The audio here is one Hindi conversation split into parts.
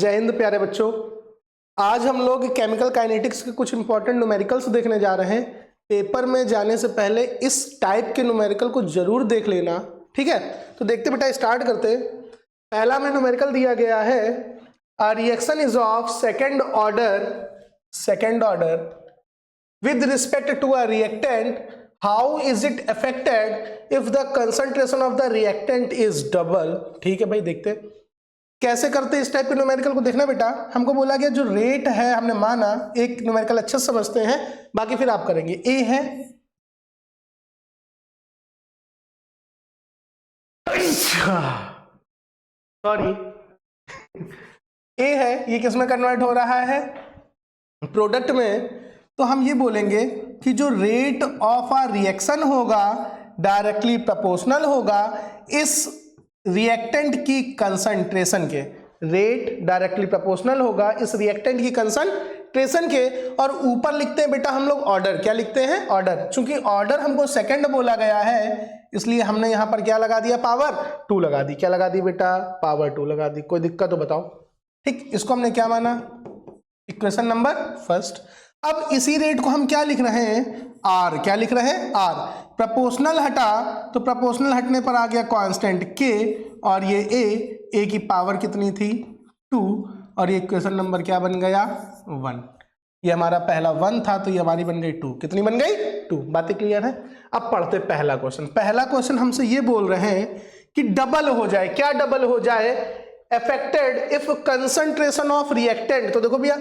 जय हिंद प्यारे बच्चों। आज हम लोग केमिकल काइनेटिक्स के कुछ इंपॉर्टेंट न्यूमेरिकल्स देखने जा रहे हैं। पेपर में जाने से पहले इस टाइप के न्यूमेरिकल को जरूर देख लेना, ठीक है। तो देखते बेटा, स्टार्ट करते। पहला में न्यूमेरिकल दिया गया है, a reaction is of second order with respect to a reactant, how is it affected if the concentration of the reactant is double। ठीक है भाई, देखते कैसे करते इस टाइप के न्यूमेरिकल को। देखना बेटा, हमको बोला गया जो रेट है, हमने माना एक न्यूमेरिकल अच्छे से समझते हैं, बाकी फिर आप करेंगे। ए है, सॉरी, ए है, ये किस में कन्वर्ट हो रहा है, प्रोडक्ट में। तो हम ये बोलेंगे कि जो रेट ऑफ अ रिएक्शन होगा डायरेक्टली प्रोपोर्शनल होगा इस रिएक्टेंट की कंसंट्रेशन के। रेट डायरेक्टली प्रोपोर्शनल होगा इस रिएक्टेंट की कंसंट्रेशन के। और ऊपर लिखते हैं बेटा हम लोग ऑर्डर, क्या लिखते हैं, ऑर्डर। चूंकि ऑर्डर हमको सेकंड बोला गया है, इसलिए हमने यहां पर क्या लगा दिया, पावर 2 लगा दी। क्या लगा दी बेटा, पावर 2 लगा दी। कोई दिक्कत तो बताओ। ठीक, इसको हमने क्या माना, इक्वेशन नंबर फर्स्ट। अब इसी रेट को हम क्या लिख रहे हैं, आर। क्या लिख रहे हैं, आर। प्रोपोर्शनल हटा तो प्रोपोर्शनल हटने पर आ गया कांस्टेंट के, और ये ए की पावर कितनी थी, 2, और ये इक्वेशन नंबर क्या बन गया, 1। ये हमारा पहला 1 था, तो ये हमारी बन गई 2। कितनी बन गई, 2। बातें क्लियर है। अब पढ़ते पहला क्वेश्चन। पहला क्वेश्चन हमसे ये बोल रहे हैं कि डबल हो जाए। क्या डबल हो जाए, affected if concentration of reactant. तो देखो भैया,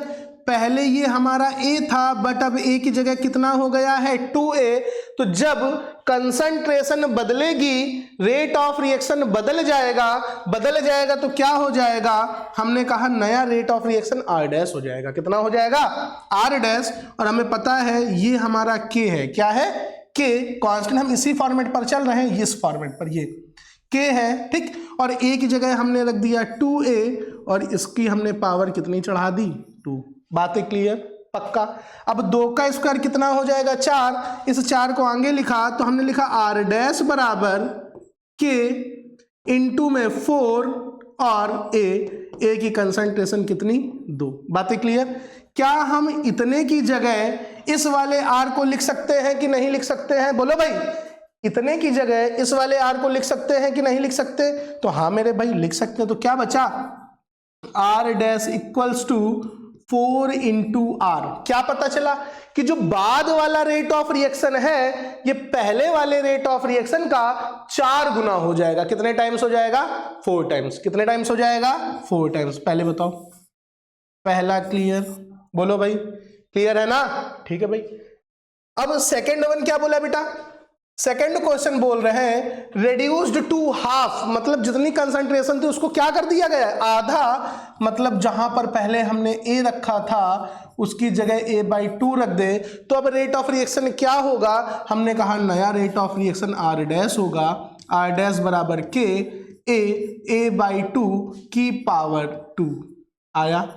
पहले ये हमारा A था, बट अब A की जगह कितना हो गया है, 2A। तो जब कंसंट्रेशन बदलेगी, रेट ऑफ रिएक्शन बदल जाएगा तो क्या हो जाएगा, हमने कहा नया rate of reaction R dash हो जाएगा। कितना हो जाएगा, R डैश। और हमें पता है ये हमारा K है। क्या है, K कांस्टेंट। हम इसी फॉर्मेट पर चल रहे हैं, इस फॉर्मेट पर ये K है, ठीक। और A की जगह हमने रख दिया 2A, और इसकी हमने पावर कितनी चढ़ा दी, 2। बातें क्लियर, पक्का। अब 2 का स्क्वायर कितना हो जाएगा, 4। इस 4 को आगे लिखा तो हमने लिखा R डैश बराबर K इंटू में 4 और A की कंसंट्रेशन कितनी, 2। बातें क्लियर। क्या हम इतने की जगह इस वाले R को लिख सकते हैं कि नहीं लिख सकते हैं, बोलो भाई। इतने की जगह इस वाले R को लिख सकते हैं कि नहीं लिख सकते, तो हाँ मेरे भाई लिख सकते हैं। तो क्या बचा, R dash equals to 4 into R। क्या पता चला कि जो बाद वाला रेट ऑफ रिएक्शन है, ये पहले वाले रेट ऑफ रिएक्शन का 4 गुना हो जाएगा। कितने टाइम्स हो जाएगा, 4 टाइम्स। कितने टाइम्स हो जाएगा, 4 टाइम्स। पहले बताओ, पहला क्लियर, बोलो भाई, क्लियर है ना, ठीक है भाई। अब सेकेंड वन क्या बोला बेटा, सेकेंड क्वेश्चन बोल रहे हैं रेड्यूस्ड टू हाफ, मतलब जितनी कंसंट्रेशन थी उसको क्या कर दिया गया है, आधा। मतलब जहां पर पहले हमने A रखा था उसकी जगह A/2 रख दे, तो अब रेट ऑफ रिएक्शन क्या होगा, हमने कहा नया rate of reaction R dash होगा। R डैश बराबर K A/2 की पावर 2 आया।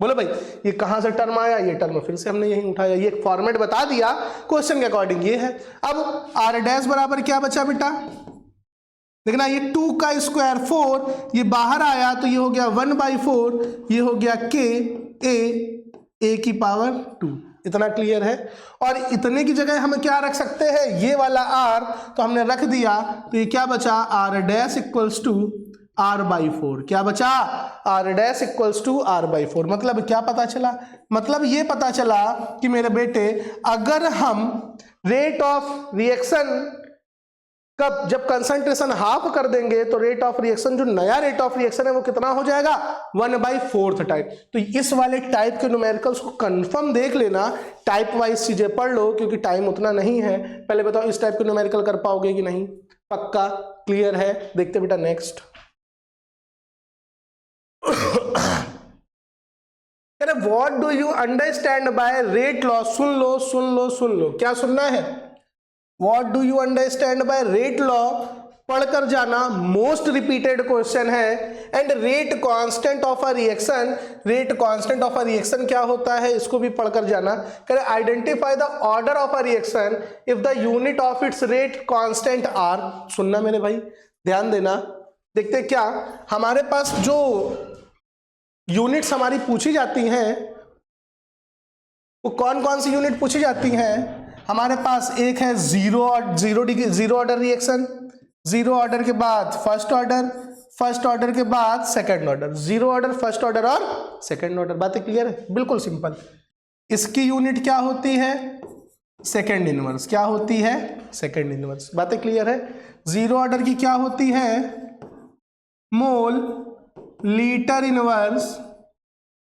बोलो भाई, ये कहां से टर्म आया, ये टर्म फिर से हमने यही उठाया, ये एक फॉर्मेट बता दिया क्वेश्चन के अकॉर्डिंग ये है। अब R डैश बराबर क्या बचा बेटा, देखना, ये 2 का स्क्वायर 4, ये बाहर आया तो ये हो गया 1/4, ये हो गया K A की पावर 2। इतना क्लियर है। और इतने की जगह हम क्या रख सकते हैं, ये वाला R, तो हमने रख दिया, तो ये क्या बचा, R dash equals to R/4। क्या बचा, R dash equals to R/4। मतलब क्या पता चला, मतलब ये पता चला कि मेरे बेटे, अगर हम रेट ऑफ रिएक्शन कब, जब कंसंट्रेशन हाफ कर देंगे तो रेट ऑफ रिएक्शन, जो नया रेट ऑफ रिएक्शन है वो कितना हो जाएगा, 1/4 टाइप। तो इस वाले टाइप के न्यूमेरिकल्स को कंफर्म देख लेना, टाइप वाइज चीजें पढ़ लो, क्योंकि टाइम उतना नहीं है। पहले बताओ इस टाइप के न्यूमेरिकल कर पाओगे कि नहीं, पक्का क्लियर है। देखते बेटा next. What do you understand by rate law. सुन लो, क्या सुनना है, what do you understand by rate law, पढ़कर जाना, मोस्ट रिपीटेड क्वेश्चन है। And rate constant of a reaction, rate constant of a reaction क्या होता है, इसको भी पढ़कर जाना। करें identify the order of a reaction if the unit of its rate constant are. सुनना मेरे भाई, ध्यान देना। देखते क्या हमारे पास यूनिट्स हमारी पूछी जाती हैं, वो कौन कौन सी यूनिट पूछी जाती हैं? हमारे पास एक है zero order reaction, zero order के बाद फर्स्ट ऑर्डर, फर्स्ट ऑर्डर के बाद second order, zero order, first order और सेकंड ऑर्डर। बातें क्लियर है? बिल्कुल सिंपल। इसकी यूनिट क्या होती है? Second inverse. क्या होती है? Second inverse. बातें क्लियर है? जीरो ऑर्डर की क्या होती है? Mole litre inverse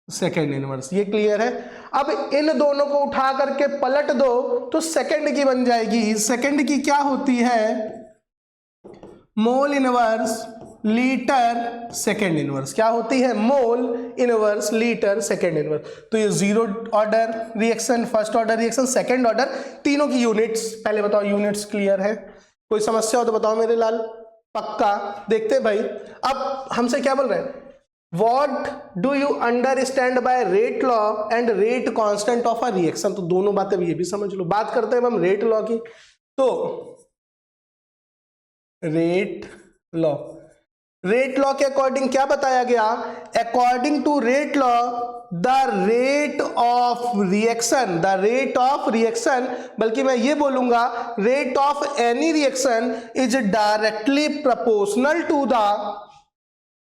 second inverse. ये क्लियर है? अब इन दोनों को उठा करके पलट दो तो सेकंड की बन जाएगी। सेकंड की क्या होती है? Mole inverse litre second inverse. क्या होती है? Mole inverse litre second inverse. तो ये zero order reaction, first order reaction, second order, तीनों की यूनिट्स पहले बताओ। यूनिट्स क्लियर है? कोई समस्या हो तो बताओ मेरे लाल। पक्का? देखते भाई, अब हमसे क्या बोल रहे हैं? What do you understand by rate law and rate constant of a reaction? तो दोनों बातें ये भी समझ लो। बात करते हैं हम रेट लॉ की। तो रेट लॉ, रेट लॉ के अकॉर्डिंग क्या बताया गया? According to rate law the rate of reaction, the rate of reaction, बल्कि मैं ये बोलूंगा rate of any reaction is directly proportional to the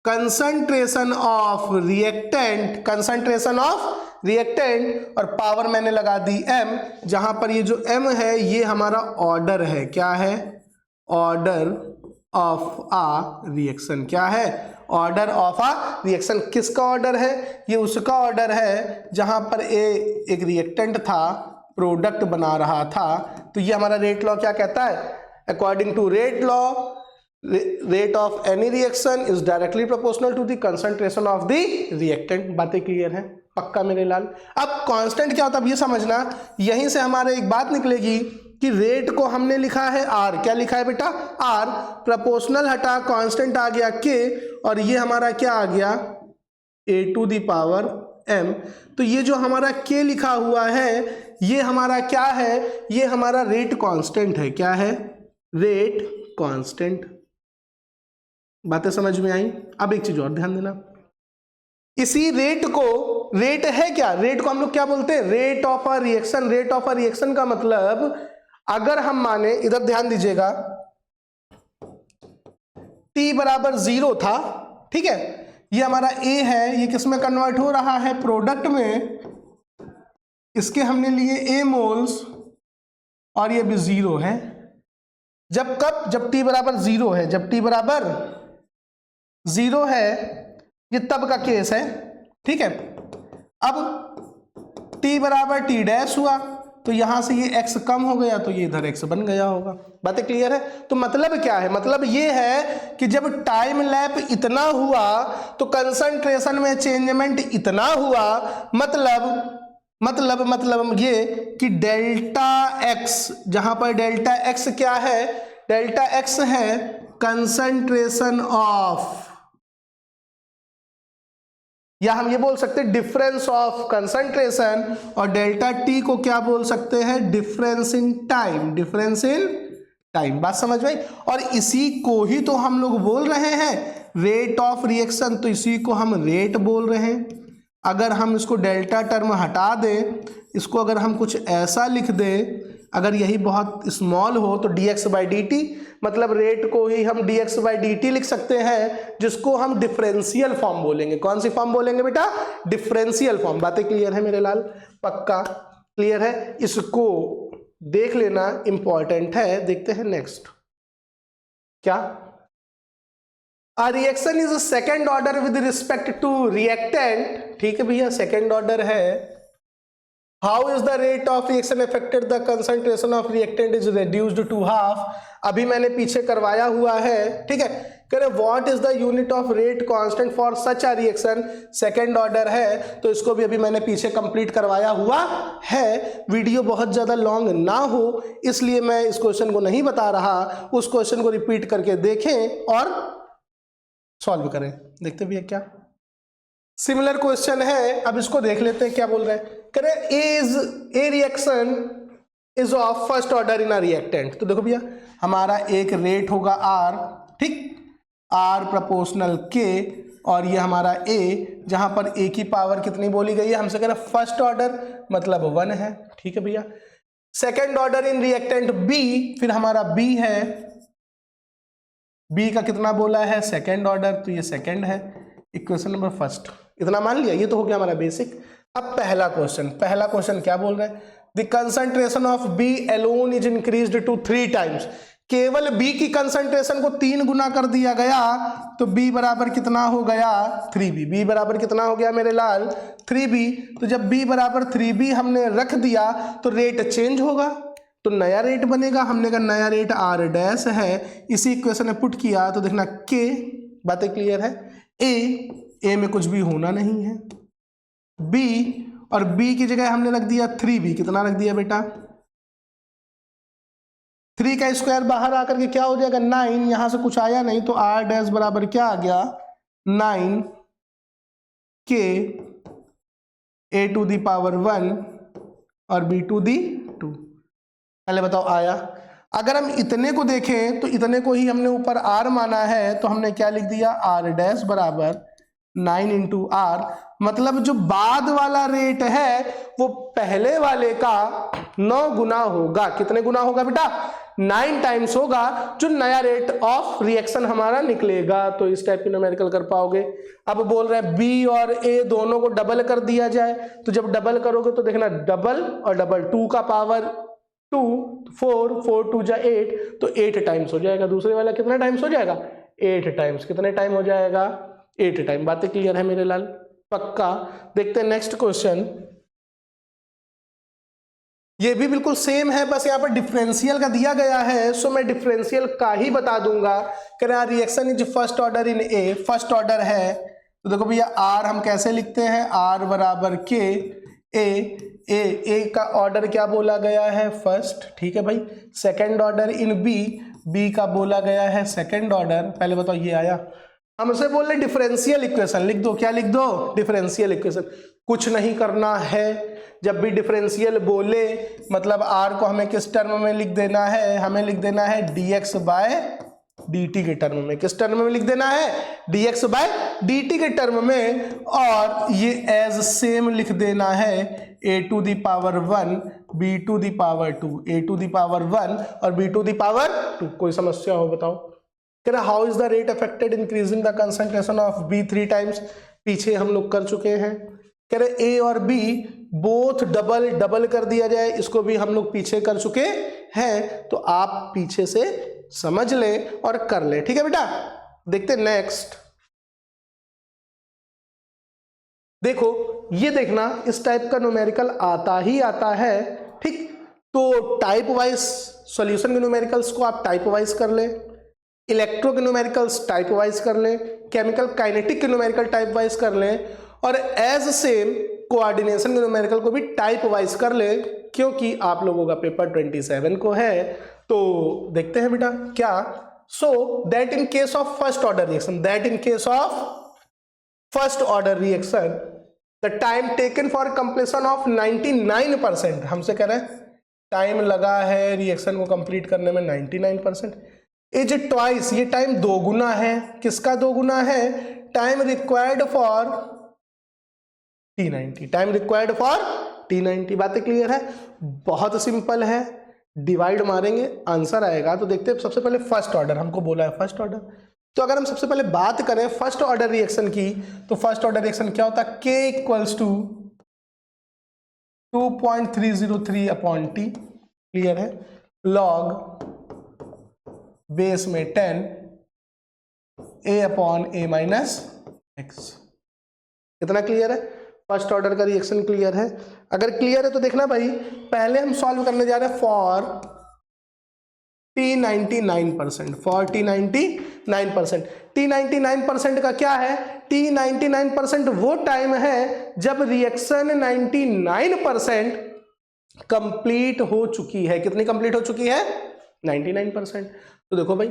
concentration of reactant, concentration of reactant, और पावर मैंने लगा दी m, जहां पर ये जो m है ये हमारा ऑर्डर है। क्या है? Order of a reaction. क्या है? Order of a reaction. किसका ऑर्डर है? ये उसका ऑर्डर है जहां पर एक रिएक्टेंट था, प्रोडक्ट बना रहा था। तो ये हमारा रेट लॉ क्या कहता है? According to rate law rate of any reaction is directly proportional to the concentration of the reactant. बातें क्लियर है? पक्का मेरे लाल। अब कांस्टेंट क्या होता है ये समझना। यहीं से हमारे एक बात निकलेगी कि रेट को हमने लिखा है आर। क्या लिखा है बेटा? आर। प्रोपोर्शनल हटा, कांस्टेंट आ गया के, और ये हमारा क्या आ गया? ए टू द पावर एम। तो ये जो हमारा के लिखा हुआ है ये हमारा क्या है? ये हमारा रेट कांस्टेंट है। क्या है? Rate constant. बातें समझ में आई? अब एक चीज और ध्यान देना, इसी रेट को, रेट है क्या? रेट को हम लोग क्या बोलते हैं? Rate of a reaction. Rate of a reaction का मतलब अगर हम माने, इधर ध्यान दीजिएगा, t बराबर 0 था, ठीक है, ये हमारा a है, ये किस में कन्वर्ट हो रहा है? प्रोडक्ट में। इसके हमने लिए a मोल्स और ये भी 0 है। जब कब? जब t बराबर 0 है। जब t बराबर 0 है, ये तब का केस है, ठीक है। अब t बराबर t डैश हुआ तो यहां से ये x कम हो गया तो ये इधर x बन गया होगा। बातें क्लियर है? तो मतलब क्या है? मतलब ये है कि जब टाइम लैप इतना हुआ तो कंसंट्रेशन में चेंजमेंट इतना हुआ। मतलब ये कि डेल्टा x, जहां पर डेल्टा x क्या है? डेल्टा x है कंसंट्रेशन ऑफ, या हम ये बोल सकते हैं डिफरेंस ऑफ कंसंट्रेशन, और डेल्टा टी को क्या बोल सकते हैं? Difference in time. Difference in time. बात समझ में? और इसी को ही तो हम लोग बोल रहे हैं रेट ऑफ रिएक्शन। तो इसी को हम रेट बोल रहे हैं। अगर हम इसको डेल्टा टर्म हटा दें, इसको अगर हम कुछ ऐसा लिख दें, अगर यही बहुत स्मॉल हो तो dx बाई डी टी, मतलब रेट को ही हम dx बाई डी टी लिख सकते हैं, जिसको हम डिफरेंशियल फॉर्म बोलेंगे। कौन सी फॉर्म बोलेंगे बेटा? Differential form. बातें क्लियर है मेरे लाल? पक्का क्लियर है? इसको देख लेना, इंपॉर्टेंट है। देखते हैं नेक्स्ट क्या। A reaction is a second order with respect to reactant। ठीक है भैया, सेकेंड ऑर्डर है। How is the rate of reaction affected? The concentration of reactant is reduced to half। अभी मैंने पीछे करवाया हुआ है, ठीक है। कह what is the unit of rate constant for such a reaction? Second order है तो इसको भी अभी मैंने पीछे कंप्लीट करवाया हुआ है। वीडियो बहुत ज्यादा लॉन्ग ना हो इसलिए मैं इस क्वेश्चन को नहीं बता रहा, उस क्वेश्चन को रिपीट करके देखें और सॉल्व करें। देखते भी है क्या सिमिलर क्वेश्चन है। अब इसको देख लेते हैं क्या बोल रहे हैं। कह रहे ए reaction is of first order in a reactant. तो देखो भैया, हमारा एक रेट होगा आर, ठीक, आर प्रोपोर्शनल के, और ये हमारा A, जहां पर A की पावर कितनी बोली गई है, हमसे कह रहा है फर्स्ट ऑर्डर मतलब 1 है, ठीक है भैया। Second order in reactant B, फिर हमारा B है, B का कितना बोला है सेकेंड ऑर्डर, तो ये सेकेंड है, इक्वेशन नंबर फर्स्ट, इतना मान लिया। ये तो हो गया हमारा बेसिक। अब पहला क्वेश्चन क्या बोल रहे हैं, the concentration of B alone is increased to 3 times, केवल B की कंसंट्रेशन को 3 गुना कर दिया गया, तो B बराबर कितना हो गया 3B, B बराबर कितना हो गया मेरे लाल 3B। तो जब B बराबर 3B हमने रख दिया तो रेट चेंज होगा, तो नया रेट बनेगा, हमने कहा नया रेट R डैश है, इसी इक्वेशन में पुट किया तो देखना K, बातें क्लियर है, A में कुछ भी होना नहीं है, B और B की जगह हमने रख दिया 3B, कितना रख दिया बेटा 3 का स्क्वायर बाहर आकर के क्या हो जाएगा 9, यहां से कुछ आया नहीं तो R डैश बराबर क्या आ गया 9K A to the power 1 और B टू दी 2। पहले बताओ आया? अगर हम इतने को देखें तो इतने को ही हमने ऊपर R माना है, तो हमने क्या लिख दिया R डैश बराबर 9 इंटू R, मतलब जो बाद वाला रेट है वो पहले वाले का 9 गुना होगा। कितने गुना होगा बेटा 9 टाइम्स होगा, जो नया रेट ऑफ रिएक्शन हमारा निकलेगा। तो इस टाइप की न्यूमेरिकल कर पाओगे। अब बोल रहे हैं B और A दोनों को डबल कर दिया जाए, तो जब डबल करोगे तो देखना डबल और डबल 2 का पावर 2 4 4 2 जा 8, तो 8 टाइम्स हो जाएगा। दूसरे वाला कितना टाइम्स हो जाएगा 8 टाइम्स। कितने टाइम हो जाएगा 8 टाइम। बातें क्लियर है मेरे लाल? पक्का। देखते हैं नेक्स्ट क्वेश्चन, ये भी बिल्कुल सेम है, बस यहाँ पर डिफरेंशियल का दिया गया है, सो मैं डिफरेंशियल का ही बता दूंगा। कह रहा reaction is first order in A, first order है, तो देखो भैया R हम कैसे लिखते हैं, R बराबर K A का ऑर्डर क्या बोला गया है फर्स्ट, ठीक है भाई। सेकेंड ऑर्डर इन B का बोला गया है सेकेंड ऑर्डर। पहले बताओ ये आया, हमसे बोल रहे डिफरेंशियल इक्वेशन लिख दो, क्या लिख दो डिफरेंशियल इक्वेशन। कुछ नहीं करना है, जब भी डिफरेंशियल बोले मतलब R को हमें किस टर्म में लिख देना है, हमें लिख देना है dx बाय dt के टर्म में। किस टर्म में लिख देना है dx बाय dt के टर्म में, और ये एज सेम लिख देना है a to the power 1 b to the power 2, a to the power 1 और b टू दी पावर 2। कोई समस्या हो बताओ? कह रहा how is the rate affected increasing the concentration of B 3 times, पीछे हम लोग कर चुके हैं। कह रहे A और B बोथ डबल कर दिया जाए, इसको भी हम लोग पीछे कर चुके हैं, तो आप पीछे से समझ ले और कर ले, ठीक है बेटा। देखते नेक्स्ट, देखो ये देखना इस टाइप का न्यूमेरिकल आता ही आता है, ठीक। तो टाइप वाइज सॉल्यूशन के न्यूमेरिकल्स को आप टाइप वाइज कर ले, इलेक्ट्रो के न्यूमेरिकल्स टाइप वाइज कर ले, केमिकल काइनेटिक के न्यूमेरिकल टाइप वाइज कर ले, और एज सेम कोऑर्डिनेशन के न्यूमेरिकल को भी टाइप वाइज कर ले, क्योंकि आप लोगों का पेपर 27 को है। तो देखते हैं बेटा क्या, so that in case of first order reaction, that in case of first order reaction the time taken for completion of 99%, हमसे कह रहे हैं टाइम लगा है रिएक्शन को कंप्लीट करने में 99%, इज ट्वाइस, ये टाइम 2 गुना है। किसका 2 गुना है? Time required for T90, time required for T90। बातें क्लियर है? बहुत सिंपल है, डिवाइड मारेंगे आंसर आएगा। तो देखते हैं सबसे पहले फर्स्ट ऑर्डर, हमको बोला है फर्स्ट ऑर्डर, तो अगर हम सबसे पहले बात करें फर्स्ट ऑर्डर रिएक्शन की, तो फर्स्ट ऑर्डर रिएक्शन क्या होता है, K equals to 2.303 upon T, clear है, लॉग बेस में 10 A upon A minus x. कितना क्लियर है? फर्स्ट ऑर्डर का रिएक्शन क्लियर है? अगर क्लियर है तो देखना भाई, पहले हम सॉल्व करने जा रहे हैं for T99%, for T99%। T99% का क्या है? T99% वो टाइम है जब रिएक्शन 99% कंप्लीट हो चुकी है। कितनी कंप्लीट हो चुकी है? 99%। तो देखो भाई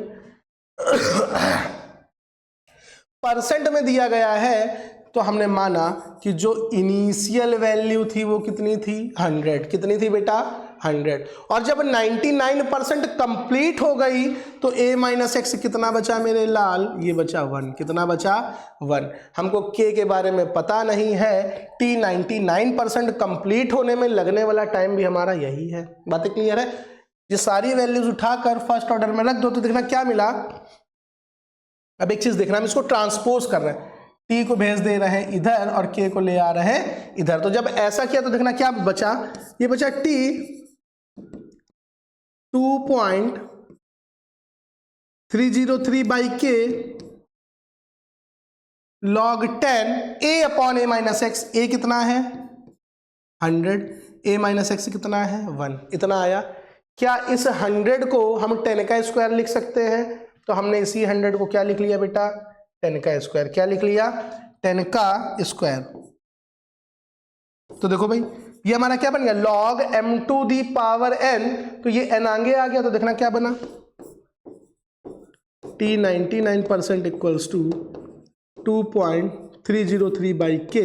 परसेंट में दिया गया है, तो हमने माना कि जो इनिशियल वैल्यू थी वो कितनी थी 100। कितनी थी बेटा 100। और जब 99% कंप्लीट हो गई तो a माइनस एक्स कितना बचा मेरे लाल, ये बचा 1। कितना बचा 1। हमको k के बारे में पता नहीं है, t 99% कंप्लीट होने में लगने वाला टाइम भी हमारा यही है। बातें क्लियर है। ये सारी वैल्यूज उठाकर फर्स्ट ऑर्डर में रख दो तो देखना क्या मिला। अब एक चीज देखना, हम इसको ट्रांसपोज कर रहे हैं, t को भेज दे रहे हैं इधर और k को ले आ रहे हैं इधर। तो जब ऐसा किया तो देखना क्या बचा, ये बचा t 2.303 by k log 10 a upon a minus x. a कितना है 100, a माइनस एक्स कितना है 1, इतना आया। क्या इस 100 को हम 10 का स्क्वायर लिख सकते हैं? तो हमने इसी 100 को क्या लिख लिया बेटा, 10 का स्क्वायर। क्या लिख लिया, 10 का स्क्वायर। तो देखो भाई ये हमारा क्या बन गया, log m to the power n। तो ये n आगे आ गया तो देखना क्या बना, t 99% equals to 2.303 by k,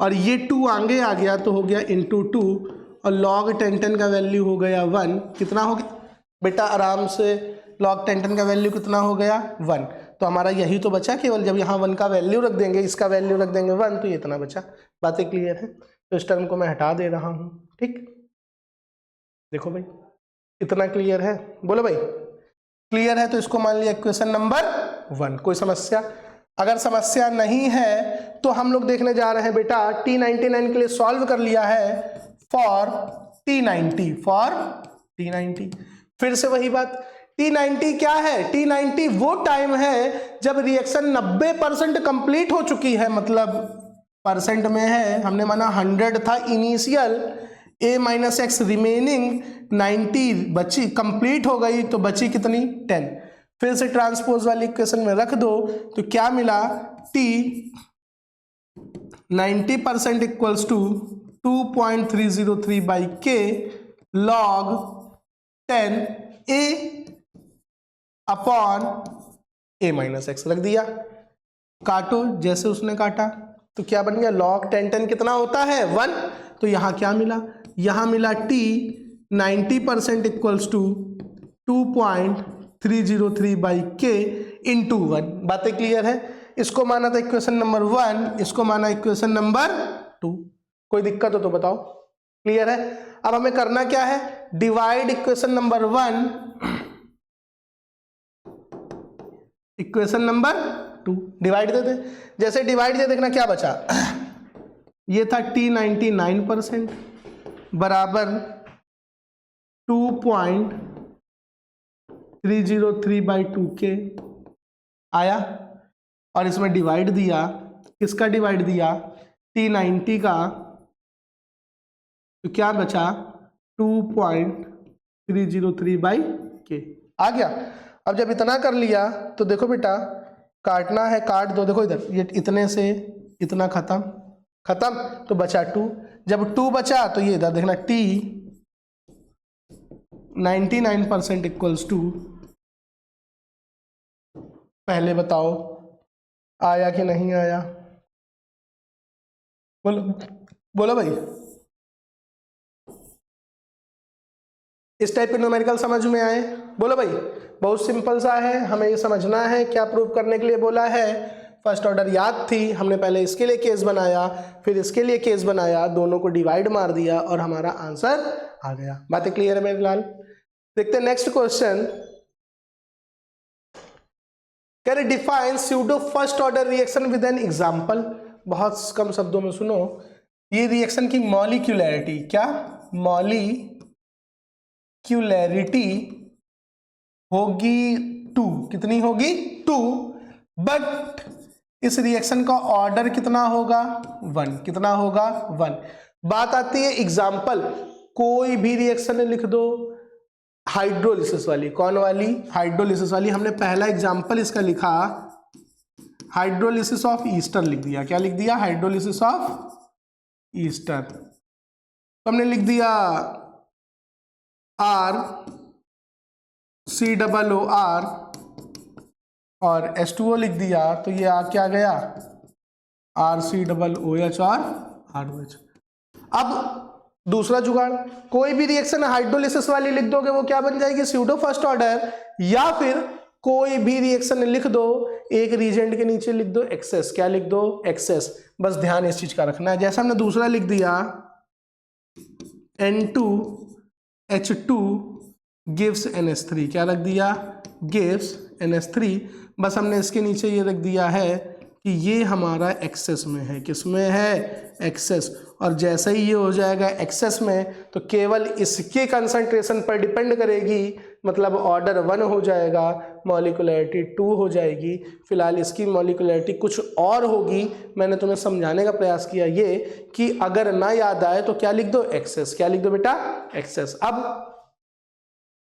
और ये 2 आगे आ गया तो हो गया इंटू 2, और log 10 का वैल्यू हो गया 1। कितना हो गया बेटा, आराम से log 10 का वैल्यू कितना हो गया 1। तो हमारा यही तो बचा, केवल जब यहाँ 1 का वैल्यू रख देंगे, इसका वैल्यू रख देंगे 1, तो ये इतना बचा। बातें क्लियर है। तो इस टर्म को मैं हटा दे रहा हूँ, ठीक। देखो भाई इतना क्लियर है, बोलो भाई क्लियर है। तो इसको मान लिया इक्वेशन नंबर 1। कोई समस्या? अगर समस्या नहीं है तो हम लोग देखने जा रहे हैं बेटा, t99 के लिए सॉल्व कर लिया है फॉर t90, फॉर t90। फिर से वही बात, t90 क्या है, t90 वो टाइम है जब रिएक्शन 90% कंप्लीट हो चुकी है, मतलब परसेंट में है, हमने माना 100 था initial, a minus x remaining 90 बची, कंप्लीट हो गई तो बची कितनी 10। फिर से ट्रांसपोज वाली इक्वेशन में रख दो तो क्या मिला, t 90% equals to 2.303 by k log 10 a upon a minus x रख दिया। काटो जैसे उसने काटा तो क्या बन गया, log 10 कितना होता है 1। तो यहाँ क्या मिला, यहाँ मिला t 90% equals to 2.303 by k into 1। बातें क्लियर है। इसको माना था इक्वेशन नंबर 1, इसको माना इक्वेशन नंबर 2। कोई दिक्कत हो तो बताओ। क्लियर है। अब हमें करना क्या है, divide equation number 1 equation number 2, divide दे दे। जैसे डिवाइड दे देखना क्या बचा, ये था t 99% बराबर 2.303 बाई 2k आया, और इसमें डिवाइड दिया, किसका डिवाइड दिया, t90 का, तो क्या बचा 2.303 बाई k आ गया। अब जब इतना कर लिया तो देखो बेटा काटना है, काट दो। देखो इधर ये इतने से इतना खत्म, खत्म तो बचा 2। जब 2 बचा तो ये इधर देखना t 99% इक्वल्स टू, पहले बताओ आया कि नहीं आया, बोलो बोलो भाई। इस टाइप के न्यूमेरिकल समझ में आए, बोलो भाई। बहुत सिंपल सा है, हमें ये समझना है क्या प्रूव करने के लिए बोला है। फर्स्ट ऑर्डर याद थी, हमने पहले इसके लिए केस बनाया, फिर इसके लिए केस बनाया, दोनों को डिवाइड मार दिया और हमारा आंसर आ गया। बातें क्लियर है मेरे लाल। देखते हैं next question. Can you define pseudo first order reaction with an example. बहुत कम शब्दों में सुनो, ये रिएक्शन की मॉलिक्यूलैरिटी, क्या मॉलिक्यूलैरिटी होगी 2। कितनी होगी 2, बट इस रिएक्शन का ऑर्डर कितना होगा 1। कितना होगा 1। बात आती है एग्जाम्पल, कोई भी रिएक्शन लिख दो, हाइड्रोलिसिस वाली। कौन वाली, हाइड्रोलिसिस वाली। हमने पहला एग्जाम्पल इसका लिखा हाइड्रोलिसिस ऑफ ईस्टर लिख दिया। क्या लिख दिया, हाइड्रोलिसिस ऑफ ईस्टर। तो हमने लिख दिया RCOOR और H2O लिख दिया, तो ये क्या गया RCOOH और ROH। अब दूसरा जुगाड़, कोई भी रिएक्शन हाइड्रोलिसिस वाली लिख दोगे वो क्या बन जाएगी, स्यूडो फर्स्ट ऑर्डर, या फिर कोई भी रिएक्शन लिख दो, एक रीजेंट के नीचे लिख दो एक्सेस, क्या लिख दो, एक्सेस। बस ध्यान इस चीज का रखना है। जैसे हमने दूसरा लिख दिया N2H2 गिव्स NH3, क्या रख दिया, गिव्स NH3। बस हमने इसके नीचे ये रख दिया है कि ये हमारा एक्सेस में है, किस में है, एक्सेस। और जैसे ही ये हो जाएगा एक्सेस में तो केवल इसके कंसंट्रेशन पर डिपेंड करेगी, मतलब ऑर्डर 1 हो जाएगा, मॉलिक्यूलरिटी 2 हो जाएगी। फिलहाल इसकी मॉलिक्यूलरिटी कुछ और होगी। मैंने तुम्हें समझाने का प्रयास किया ये कि अगर ना याद आए तो क्या लिख दो, एक्सेस, क्या लिख दो बेटा, एक्सेस। अब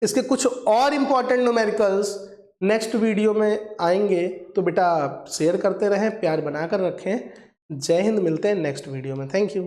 इसके कुछ और इंपॉर्टेंट न्यूमेरिकल्स नेक्स्ट वीडियो में आएंगे, तो बेटा शेयर करते रहें, प्यार बनाकर रखें। जय हिंद, मिलते हैं नेक्स्ट वीडियो में। Thank you.